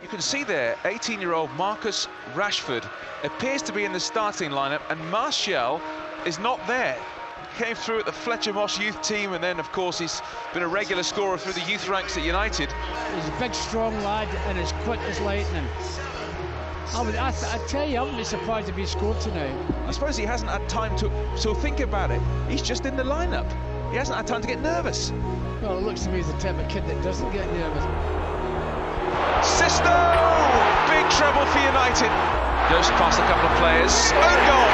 You can see there, 18-year-old Marcus Rashford appears to be in the starting lineup, and Martial is not there. Came through at the Fletcher Moss youth team, and then, of course, he's been a regular scorer through the youth ranks at United. He's a big, strong lad, and as quick as lightning. I tell you, I wouldn't be surprised if he scored tonight. I suppose he hasn't had time to think about it. He's just in the lineup. He hasn't had time to get nervous. Well, it looks to me as the type of kid that doesn't get nervous. Sisto! Big treble for United. Goes past a couple of players. Own goal!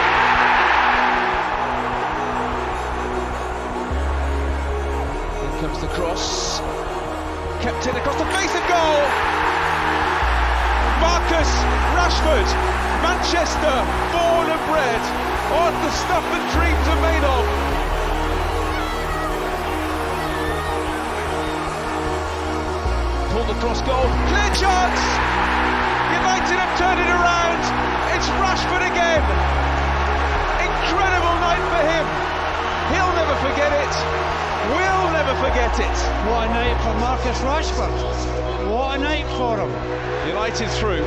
In comes the cross. Kept in across the face of goal! Marcus Rashford, Manchester, born and bred. Oh, the stuff that dreams are made of. Pulled across goal, clear chance! United have turned it around. It's Rashford again. Incredible night for him. He'll never forget it. We'll never forget it. What a night for Marcus Rashford. What a night for him. United through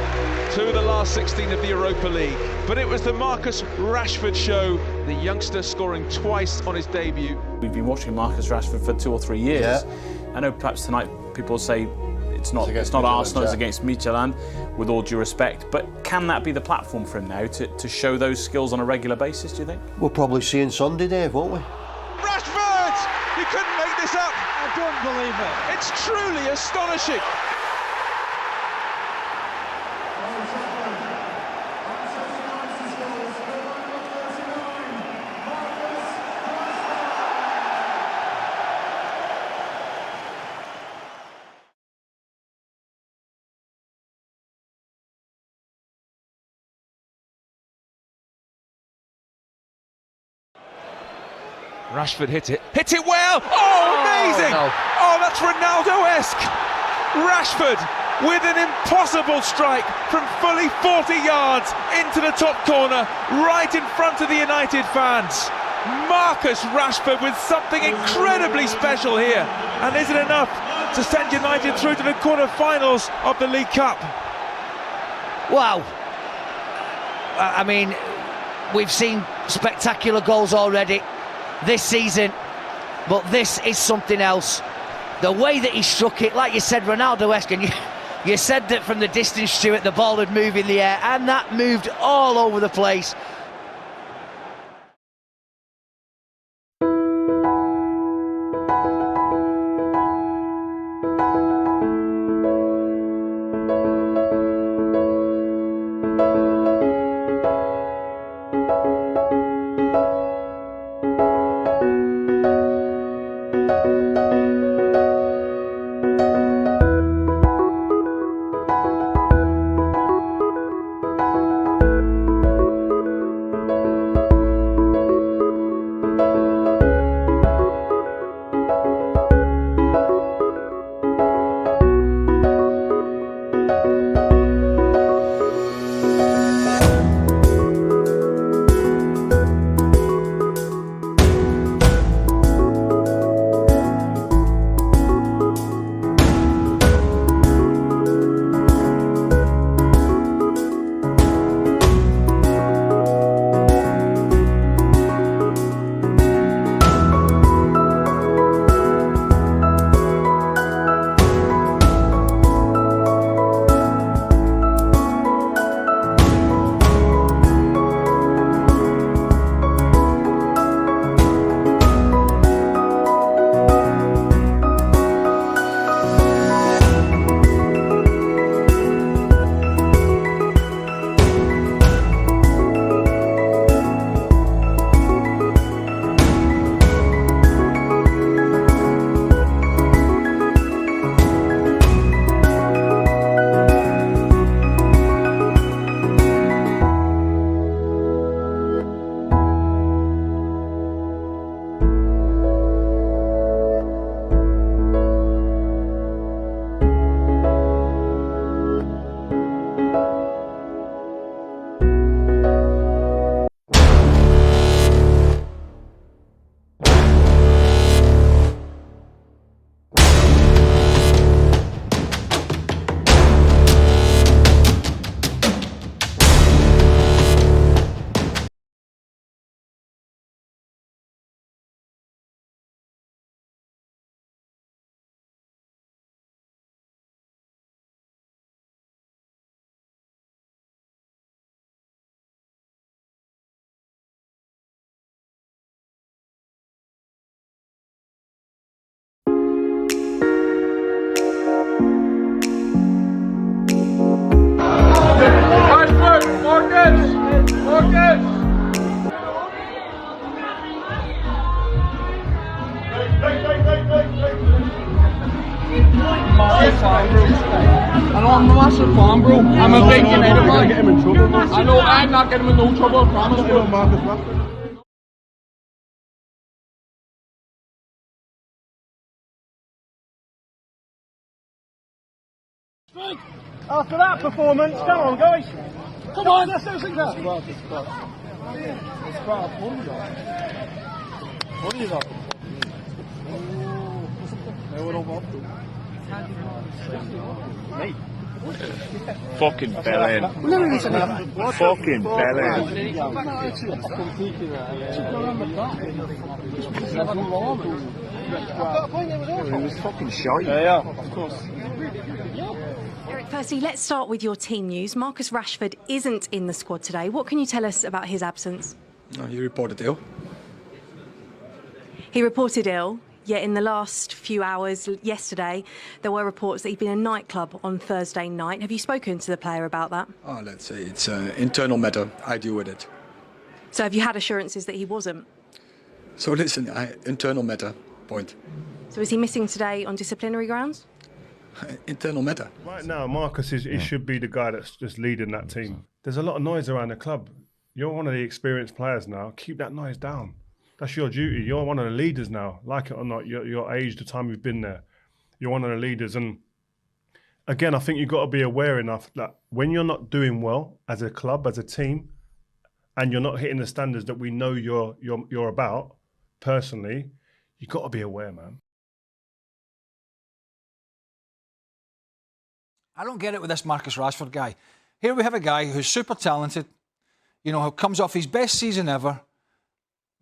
to the last 16 of the Europa League. But it was the Marcus Rashford show, the youngster scoring twice on his debut. We've been watching Marcus Rashford for 2 or 3 years. Yeah. I know perhaps tonight people say it's not Arsenal, it's against Midtjylland, with all due respect, but can that be the platform for him now to show those skills on a regular basis, do you think? We'll probably see on Sunday, Dave, won't we? Rashford! You couldn't make this up! I don't believe it. It's truly astonishing. Rashford hit it well! Oh, amazing! No. Oh, that's Ronaldo-esque! Rashford with an impossible strike from fully 40 yards into the top corner, right in front of the United fans. Marcus Rashford with something incredibly special here. And is it enough to send United through to the quarter-finals of the League Cup? Wow. I mean, we've seen spectacular goals already this season, but this is something else. The way that he struck it, like you said, Ronaldo-esque, and you said that from the distance, Stuart, the ball would move in the air, and that moved all over the place. Massive fan, bro. I know I'm a massive fan, bro. I'm a big United man. I know I'm not getting him in no trouble, I promise, bro. Marcus Rashford. After that performance, come on, guys. Come on, let's do something. What is that? Fucking bellend. Fucking bellend. He was fucking shy. Yeah, of course. Eric, firstly, let's start with your team news. Marcus Rashford isn't in the squad today. What can you tell us about his absence? He reported ill. He reported ill, yet in the last few hours yesterday, there were reports that he'd been in a nightclub on Thursday night. Have you spoken to the player about that? Oh, let's say it's an internal matter. I deal with it. So have you had assurances that he wasn't? So listen, internal matter, point. So is he missing today on disciplinary grounds? Internal matter. Right now, Marcus he should be the guy that's just leading that team. There's a lot of noise around the club. You're one of the experienced players now. Keep that noise down. That's your duty. You're one of the leaders now. Like it or not, your age, the time you've been there, you're one of the leaders. And again, I think you've got to be aware enough that when you're not doing well as a club, as a team, and you're not hitting the standards that we know you're about personally, you've got to be aware, man. I don't get it with this Marcus Rashford guy. Here we have a guy who's super talented, you know, who comes off his best season ever,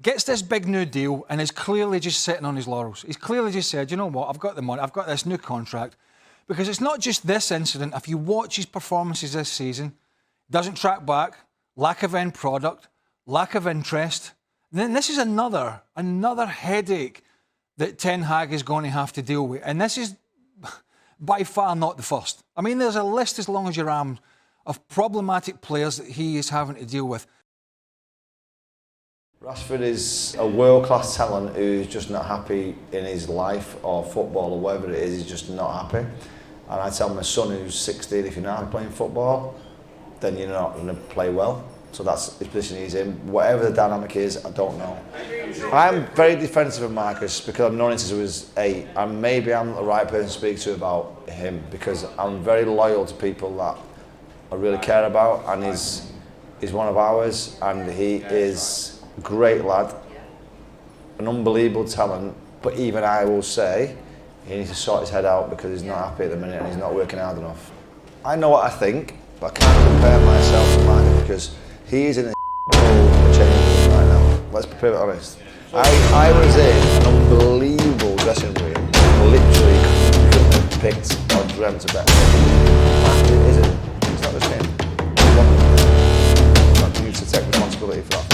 gets this big new deal and is clearly just sitting on his laurels. He's clearly just said, you know what, I've got the money, I've got this new contract. Because it's not just this incident. If you watch his performances this season, doesn't track back, lack of end product, lack of interest, then this is another headache that Ten Hag is going to have to deal with. And this is by far not the first. I mean, there's a list as long as your arm of problematic players that he is having to deal with. Rashford is a world-class talent who's just not happy in his life or football or whatever it is, he's just not happy. And I tell my son who's 16, if you're not playing football, then you're not going to play well. So that's the position he's in. Whatever the dynamic is, I don't know. I'm very defensive of Marcus because I've known him since he was 8, and maybe I'm not the right person to speak to about him because I'm very loyal to people that I really care about, and he's one of ours, and he is a great lad, an unbelievable talent, but even I will say he needs to sort his head out because he's not happy at the minute and he's not working hard enough. I know what I think, but I can't compare myself to Marcus because he's in a hole change right now. Let's be perfectly honest. I was in an unbelievable dressing room, literally couldn't have picked or dreamt of better. It isn't. It's not the same. It's not you to take responsibility for that.